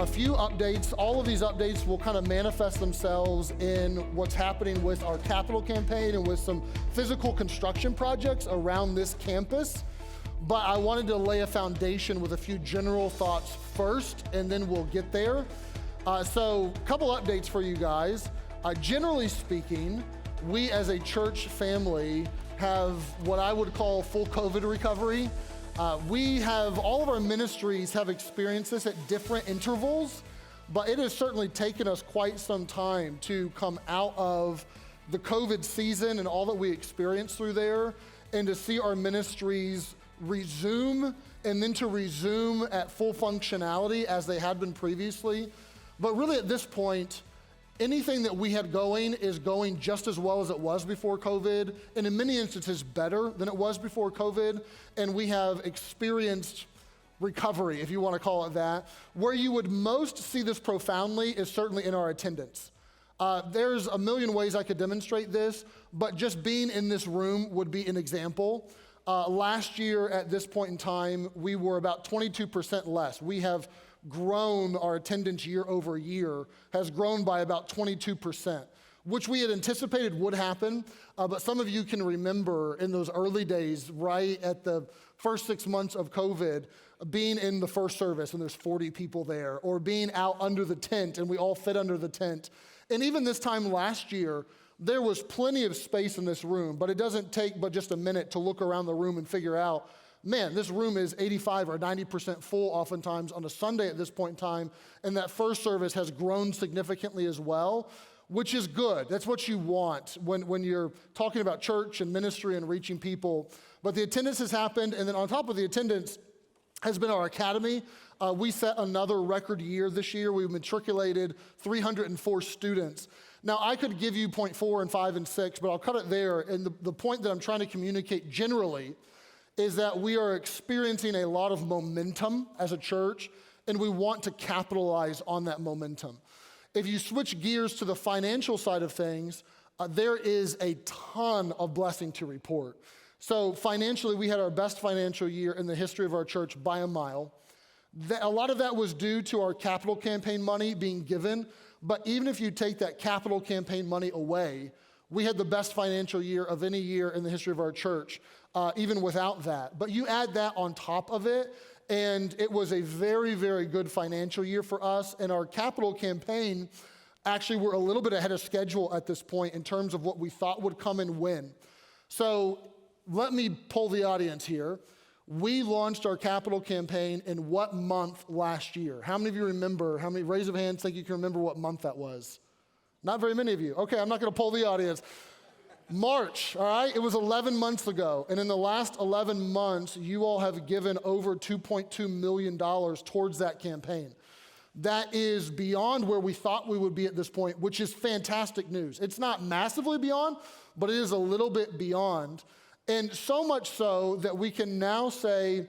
few updates. All of these updates will kind of manifest themselves in what's happening with our capital campaign and with some physical construction projects around this campus. But I wanted to lay a foundation with a few general thoughts first, and then we'll get there. So a couple updates for you guys. Generally speaking, we as a church family have what I would call full COVID recovery. All of our ministries have experienced this at different intervals, but it has certainly taken us quite some time to come out of the COVID season and all that we experienced through there, and to see our ministries resume, and then to resume at full functionality as they had been previously. But really at this point, anything that we had going is going just as well as it was before COVID, and in many instances better than it was before COVID, and we have experienced recovery, if you want to call it that. Where you would most see this profoundly is certainly in our attendance. There's a million ways I could demonstrate this, but just being in this room would be an example. Last year at this point in time, we were about 22% less. We have grown, our attendance year over year has grown by about 22%, which we had anticipated would happen. But some of you can remember in those early days, right at the first 6 months of COVID, being in the first service and there's 40 people there, or being out under the tent and we all fit under the tent. And even this time last year, there was plenty of space in this room, but it doesn't take but just a minute to look around the room and figure out, man, this room is 85 or 90% full oftentimes on a Sunday at this point in time, and that first service has grown significantly as well, which is good. That's what you want when you're talking about church and ministry and reaching people. But the attendance has happened, and then on top of the attendance has been our academy. We set another record year this year. We matriculated 304 students. Now, I could give you point 4 and 5 and 6, but I'll cut it there. And the point that I'm trying to communicate generally is that we are experiencing a lot of momentum as a church, and we want to capitalize on that momentum. If you switch gears to the financial side of things, there is a ton of blessing to report. So financially, we had our best financial year in the history of our church by a mile. A lot of that was due to our capital campaign money being given, but even if you take that capital campaign money away, we had the best financial year of any year in the history of our church, even without that. But you add that on top of it, and it was a very, very good financial year for us. And our capital campaign, actually, we're a little bit ahead of schedule at this point in terms of what we thought would come and when. So let me poll the audience here. We launched our capital campaign in what month last year? How many of you remember, raise of hands think you can remember what month that was? Not very many of you. Okay, I'm not gonna poll the audience. March, all right? It was 11 months ago, and in the last 11 months, you all have given over $2.2 million towards that campaign. That is beyond where we thought we would be at this point, which is fantastic news. It's not massively beyond, but it is a little bit beyond. And so much so that we can now say,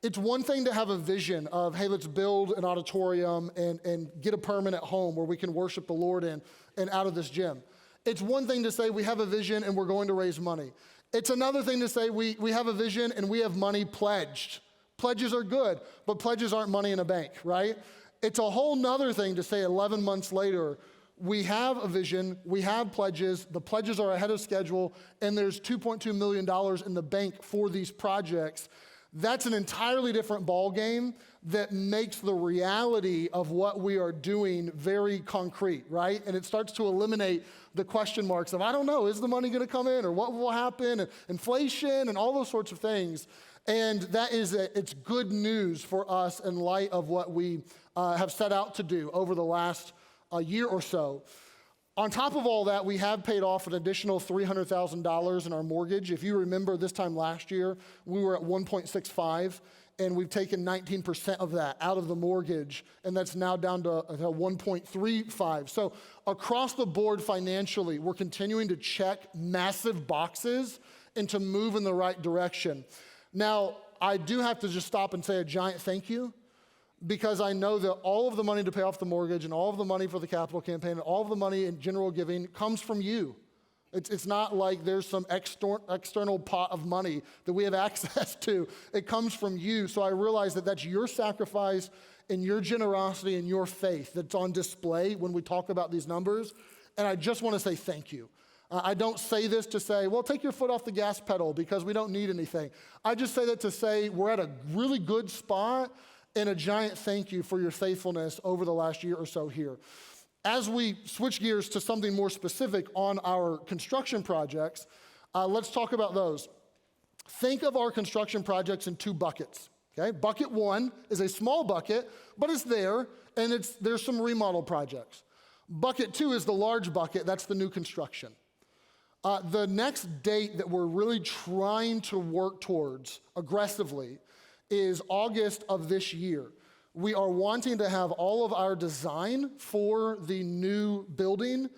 it's one thing to have a vision of, hey, let's build an auditorium and get a permanent home where we can worship the Lord in and out of this gym. It's one thing to say we have a vision and we're going to raise money. It's another thing to say we have a vision and we have money pledged. Pledges are good, but pledges aren't money in a bank, right? It's a whole nother thing to say 11 months later, we have a vision, we have pledges, the pledges are ahead of schedule, and there's $2.2 million in the bank for these projects. That's an entirely different ballgame that makes the reality of what we are doing very concrete, right? And it starts to eliminate the question marks of, I don't know, is the money gonna come in, or what will happen, and inflation, and all those sorts of things. And it's good news for us in light of what we have set out to do over the last year or so. On top of all that, we have paid off an additional $300,000 in our mortgage. If you remember this time last year, we were at 1.65, and we've taken 19% of that out of the mortgage, and that's now down to 1.35. So across the board financially, we're continuing to check massive boxes and to move in the right direction. Now, I do have to just stop and say a giant thank you, because I know that all of the money to pay off the mortgage and all of the money for the capital campaign and all of the money in general giving comes from you. It's not like there's some external pot of money that we have access to. It comes from you. So I realize that that's your sacrifice and your generosity and your faith that's on display when we talk about these numbers. And I just want to say thank you. I don't say this to say, well, take your foot off the gas pedal because we don't need anything. I just say that to say we're at a really good spot, and a giant thank you for your faithfulness over the last year or so here. As we switch gears to something more specific on our construction projects, let's talk about those. Think of our construction projects in two buckets. Okay? Bucket one is a small bucket, but it's there, and there's some remodel projects. Bucket two is the large bucket. That's the new construction. The next date that we're really trying to work towards aggressively is August of this year. We are wanting to have all of our design for the new building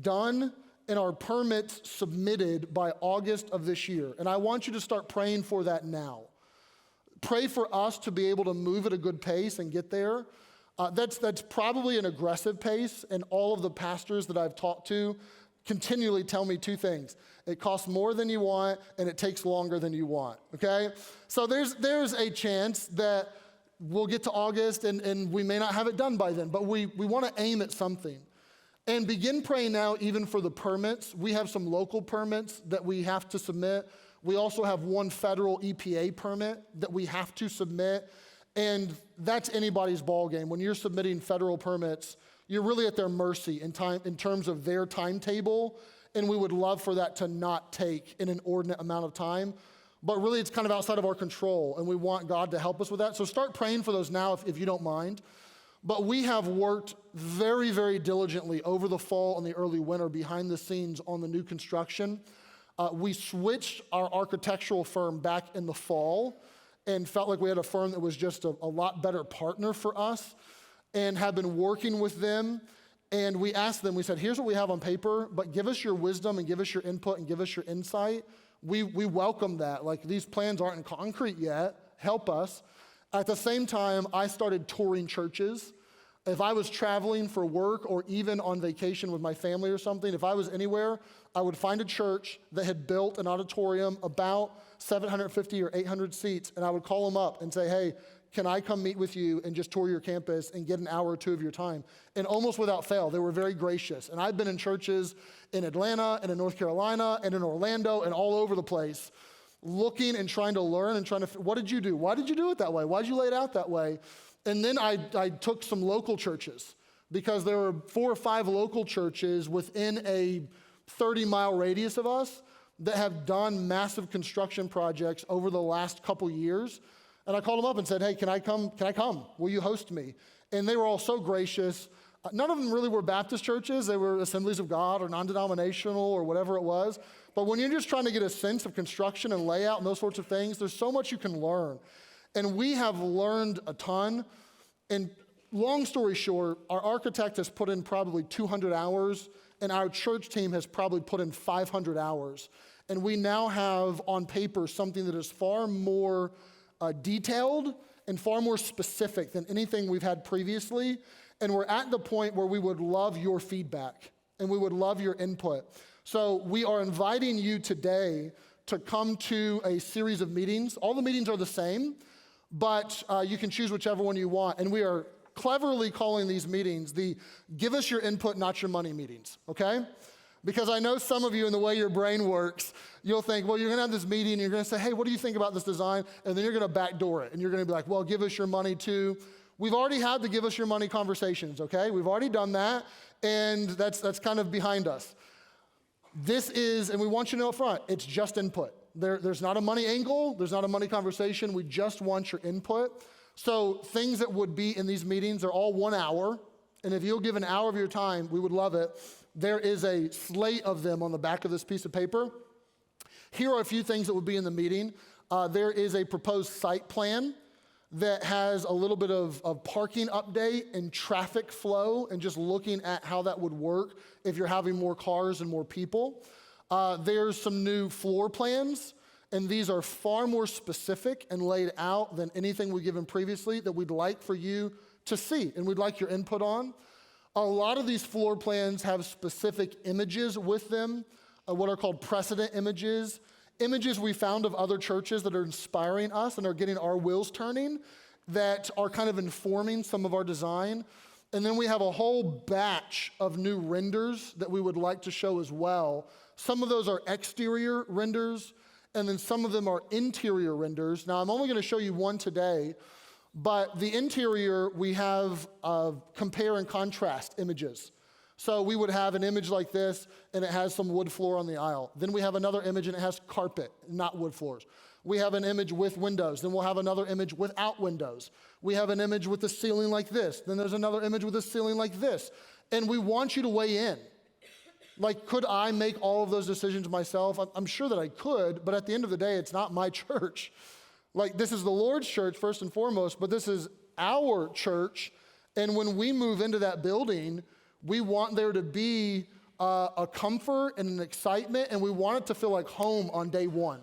done and our permits submitted by August of this year. And I want you to start praying for that now. Pray for us to be able to move at a good pace and get there. That's probably an aggressive pace, and all of the pastors that I've talked to continually tell me two things. It costs more than you want, and it takes longer than you want, okay? So there's a chance that we'll get to August, and we may not have it done by then, but we want to aim at something. And begin praying now even for the permits. We have some local permits that we have to submit. We also have one federal EPA permit that we have to submit, and that's anybody's ballgame. When you're submitting federal permits, you're really at their mercy in terms of their timetable, and we would love for that to not take an inordinate amount of time. But really, it's kind of outside of our control, and we want God to help us with that. So start praying for those now if you don't mind. But we have worked very, very diligently over the fall and the early winter behind the scenes on the new construction. We switched our architectural firm back in the fall and felt like we had a firm that was just a lot better partner for us, and have been working with them. And we asked them, we said, here's what we have on paper, but give us your wisdom and give us your input and give us your insight. We welcome that. Like, these plans aren't in concrete yet. Help us. At the same time, I started touring churches. If I was traveling for work or even on vacation with my family or something, if I was anywhere, I would find a church that had built an auditorium about 750 or 800 seats, and I would call them up and say, hey, can I come meet with you and just tour your campus and get an hour or two of your time? And almost without fail, they were very gracious. And I've been in churches in Atlanta and in North Carolina and in Orlando and all over the place, looking and trying to learn and trying to, what did you do? Why did you do it that way? Why did you lay it out that way? And then I took some local churches, because there were 4 or 5 local churches within a 30-mile radius of us that have done massive construction projects over the last couple years. And I called them up and said, hey, can I come? Will you host me? And they were all so gracious. None of them really were Baptist churches. They were Assemblies of God or non-denominational or whatever it was. But when you're just trying to get a sense of construction and layout and those sorts of things, there's so much you can learn. And we have learned a ton. And long story short, our architect has put in probably 200 hours, and our church team has probably put in 500 hours. And we now have on paper something that is far more detailed and far more specific than anything we've had previously. And we're at the point where we would love your feedback and we would love your input. So we are inviting you today to come to a series of meetings. All the meetings are the same, but you can choose whichever one you want. And we are cleverly calling these meetings the give us your input, not your money meetings, okay? Because I know some of you, in the way your brain works, you'll think, well, you're going to have this meeting, and you're going to say, hey, what do you think about this design? And then you're going to backdoor it, and you're going to be like, well, give us your money too. We've already had the give us your money conversations, okay? We've already done that, and that's kind of behind us. This is, and we want you to know up front, it's just input. There's not a money angle. There's not a money conversation. We just want your input. So things that would be in these meetings are all 1 hour, and if you'll give an hour of your time, we would love it. There is a slate of them on the back of this piece of paper. Here are a few things that would be in the meeting. There is a proposed site plan that has a little bit of parking update and traffic flow and just looking at how that would work if you're having more cars and more people. There's some new floor plans, and these are far more specific and laid out than anything we've given previously that we'd like for you to see and we'd like your input on. A lot of these floor plans have specific images with them what are called precedent images, images we found of other churches that are inspiring us and are getting our wheels turning, that are kind of informing some of our design. And then we have a whole batch of new renders that we would like to show as well. Some of those are exterior renders, and then some of them are interior renders. Now, I'm only going to show you one today, but the interior, we have compare and contrast images. So we would have an image like this, and it has some wood floor on the aisle. Then we have another image, and it has carpet, not wood floors. We have an image with windows. Then we'll have another image without windows. We have an image with the ceiling like this. Then there's another image with a ceiling like this. And we want you to weigh in. Like, could I make all of those decisions myself? I'm sure that I could, but at the end of the day, it's not my church. Like, this is the Lord's church first and foremost, but this is our church. And when we move into that building, we want there to be a comfort and an excitement, and we want it to feel like home on day one.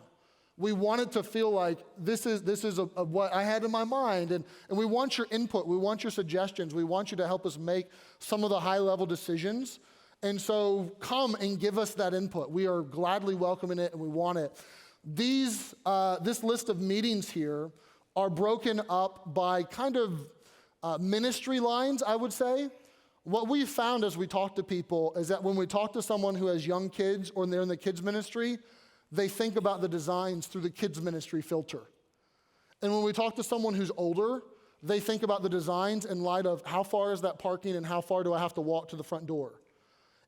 We want it to feel like this is what I had in my mind, and we want your input. We want your suggestions. We want you to help us make some of the high-level decisions. And so come and give us that input. We are gladly welcoming it, and we want it. This list of meetings here are broken up by kind of ministry lines, I would say. What we found as we talk to people is that when we talk to someone who has young kids or they're in the kids ministry, they think about the designs through the kids ministry filter. And when we talk to someone who's older, they think about the designs in light of how far is that parking and how far do I have to walk to the front door.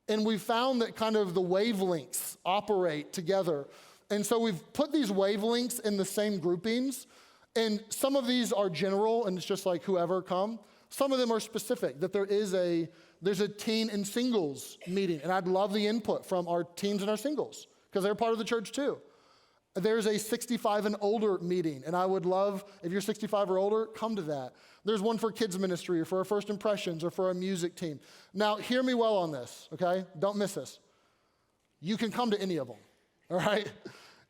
And we found that kind of the wavelengths operate together. And so we've put these wavelengths in the same groupings, and some of these are general and it's just like whoever come. Some of them are specific, that there's a teen and singles meeting, and I'd love the input from our teens and our singles, because they're part of the church too. There's a 65 and older meeting, and I would love, if you're 65 or older, come to that. There's one for kids ministry, or for our first impressions, or for our music team. Now, hear me well on this, okay? Don't miss this. You can come to any of them, all right?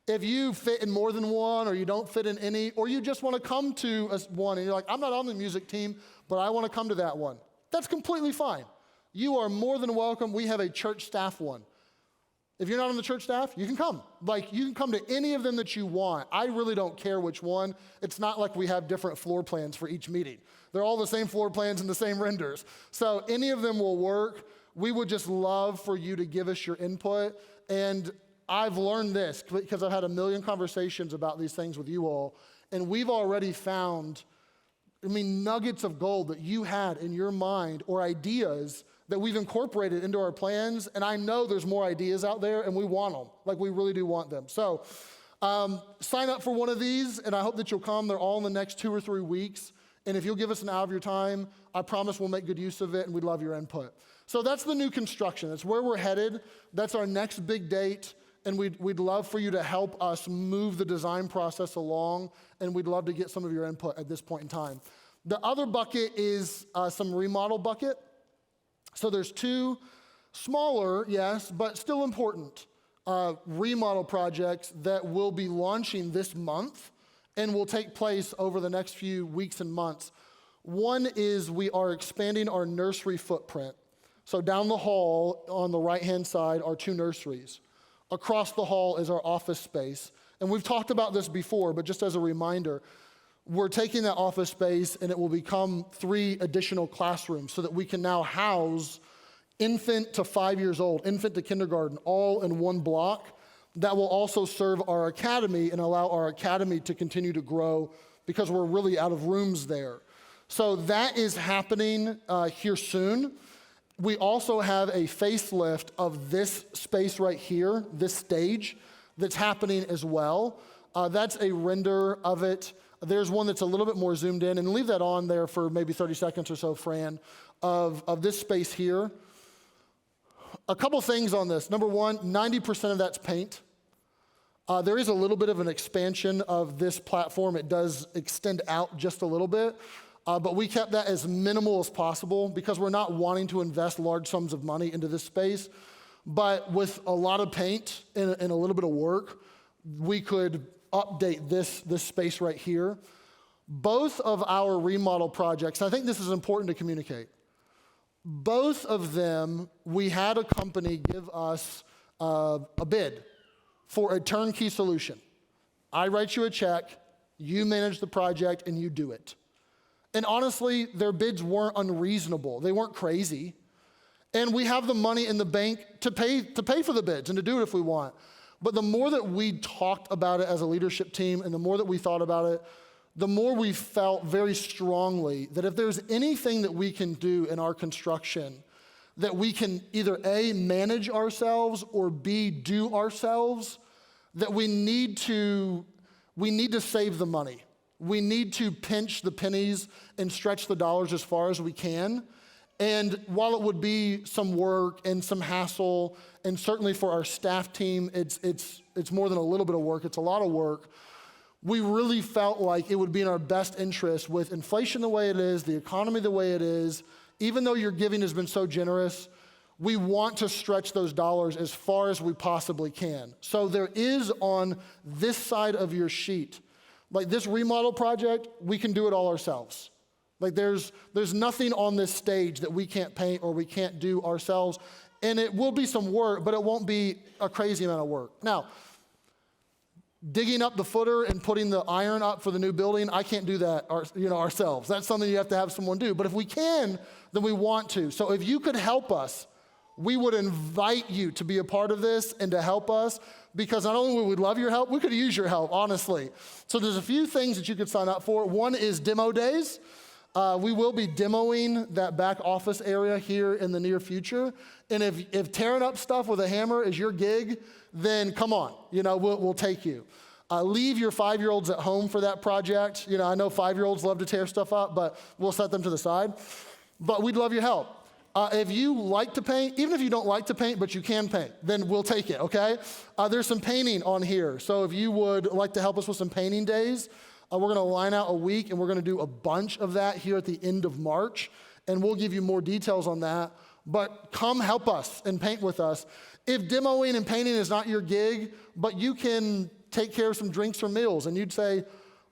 If you fit in more than one, or you don't fit in any, or you just want to come to one, and you're like, I'm not on the music team, but I want to come to that one. That's completely fine. You are more than welcome. We have a church staff one. If you're not on the church staff, you can come. Like, you can come to any of them that you want. I really don't care which one. It's not like we have different floor plans for each meeting. They're all the same floor plans and the same renders. So any of them will work. We would just love for you to give us your input. And I've learned this because I've had a million conversations about these things with you all, and we've already found, nuggets of gold that you had in your mind, or ideas that we've incorporated into our plans, and I know there's more ideas out there, and we want them. Like, we really do want them. So sign up for one of these, and I hope that you'll come. They're all in the next 2 or 3 weeks, and if you'll give us an hour of your time, I promise we'll make good use of it, and we'd love your input. So that's the new construction. That's where we're headed. That's our next big date. And we'd love for you to help us move the design process along, and we'd love to get some of your input at this point in time. The other bucket is some remodel bucket. So there's 2 smaller, yes, but still important remodel projects that will be launching this month and will take place over the next few weeks and months. One is we are expanding our nursery footprint. So down the hall on the right-hand side are 2 nurseries. Across the hall is our office space. And we've talked about this before, but just as a reminder, we're taking that office space and it will become 3 additional classrooms so that we can now house infant to 5 years old, infant to kindergarten, all in one block. That will also serve our academy and allow our academy to continue to grow because we're really out of rooms there. So that is happening here soon. We also have a facelift of this space right here, this stage, that's happening as well. That's a render of it. There's one that's a little bit more zoomed in, and leave that on there for maybe 30 seconds or so, Fran, of this space here. A couple things on this. Number one, 90% of that's paint. There is a little bit of an expansion of this platform. It does extend out just a little bit. But we kept that as minimal as possible because we're not wanting to invest large sums of money into this space. But with a lot of paint and a little bit of work, we could update this space right here. Both of our remodel projects, and I think this is important to communicate, both of them, we had a company give us a bid for a turnkey solution. I write you a check, you manage the project, and you do it. And honestly, their bids weren't unreasonable. They weren't crazy. And we have the money in the bank to pay for the bids and to do it if we want. But the more that we talked about it as a leadership team and the more that we thought about it, the more we felt very strongly that if there's anything that we can do in our construction that we can either A, manage ourselves, or B, do ourselves, that we need to save the money. We need to pinch the pennies and stretch the dollars as far as we can. And while it would be some work and some hassle, and certainly for our staff team, it's more than a little bit of work, it's a lot of work, we really felt like it would be in our best interest with inflation the way it is, the economy the way it is, even though your giving has been so generous, we want to stretch those dollars as far as we possibly can. So there is on this side of your sheet, like this remodel project, we can do it all ourselves. Like there's nothing on this stage that we can't paint or we can't do ourselves. And it will be some work, but it won't be a crazy amount of work. Now, digging up the footer and putting the iron up for the new building, I can't do that ourselves. That's something you have to have someone do. But if we can, then we want to. So if you could help us, we would invite you to be a part of this and to help us, because not only would we love your help, we could use your help, honestly. So there's a few things that you could sign up for. One is demo days. We will be demoing that back office area here in the near future. And if tearing up stuff with a hammer is your gig, then come on, we'll take you. Leave your 5-year-olds at home for that project. I know 5-year-olds love to tear stuff up, but we'll set them to the side. But we'd love your help. If you like to paint, even if you don't like to paint, but you can paint, then we'll take it, okay? There's some painting on here. So if you would like to help us with some painting days, we're going to line out a week, and we're going to do a bunch of that here at the end of March, and we'll give you more details on that. But come help us and paint with us. If demoing and painting is not your gig, but you can take care of some drinks or meals, and you'd say,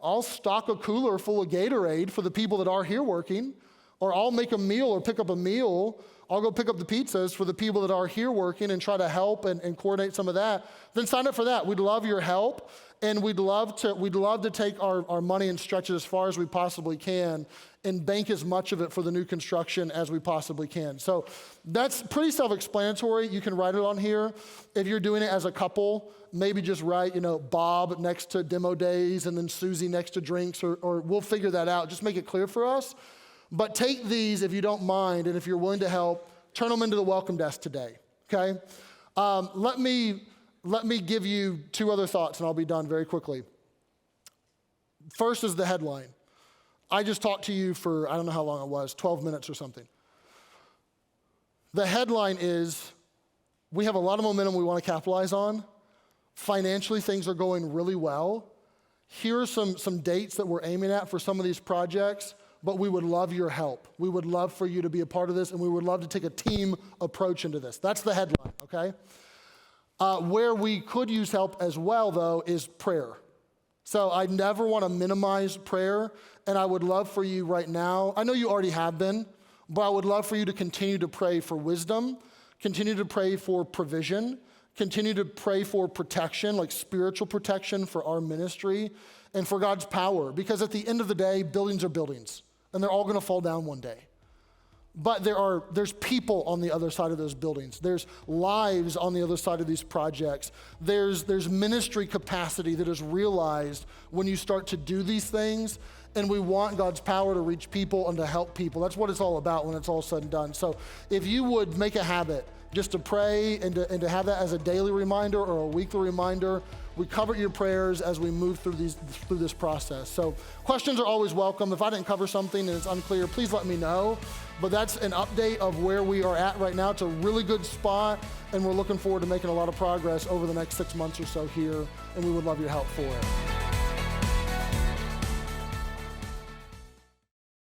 I'll stock a cooler full of Gatorade for the people that are here working, or I'll make a meal or pick up a meal. I'll go pick up the pizzas for the people that are here working and try to help and coordinate some of that. Then sign up for that. We'd love your help, and we'd love to take our money and stretch it as far as we possibly can and bank as much of it for the new construction as we possibly can. So that's pretty self-explanatory. You can write it on here. If you're doing it as a couple, maybe just write, Bob next to demo days and then Susie next to drinks, or we'll figure that out. Just make it clear for us. But take these, if you don't mind, and if you're willing to help, turn them into the welcome desk today, okay? Let me give you 2 other thoughts, and I'll be done very quickly. First is the headline. I just talked to you for, I don't know how long it was, 12 minutes or something. The headline is, we have a lot of momentum we want to capitalize on. Financially, things are going really well. Here are some dates that we're aiming at for some of these projects, but we would love your help. We would love for you to be a part of this, and we would love to take a team approach into this. That's the headline, okay? Where we could use help as well, though, is prayer. So I never want to minimize prayer, and I would love for you right now, I know you already have been, but I would love for you to continue to pray for wisdom, continue to pray for provision, continue to pray for protection, like spiritual protection for our ministry, and for God's power. Because at the end of the day, buildings are buildings, and they're all going to fall down one day. But there's people on the other side of those buildings. There's lives on the other side of these projects. There's ministry capacity that is realized when you start to do these things, and we want God's power to reach people and to help people. That's what it's all about when it's all said and done. So if you would make a habit just to pray and to have that as a daily reminder or a weekly reminder, we cover your prayers as we move through this process. So questions are always welcome. If I didn't cover something and it's unclear, please let me know. But that's an update of where we are at right now. It's a really good spot, and we're looking forward to making a lot of progress over the next 6 months or so here, and we would love your help for it.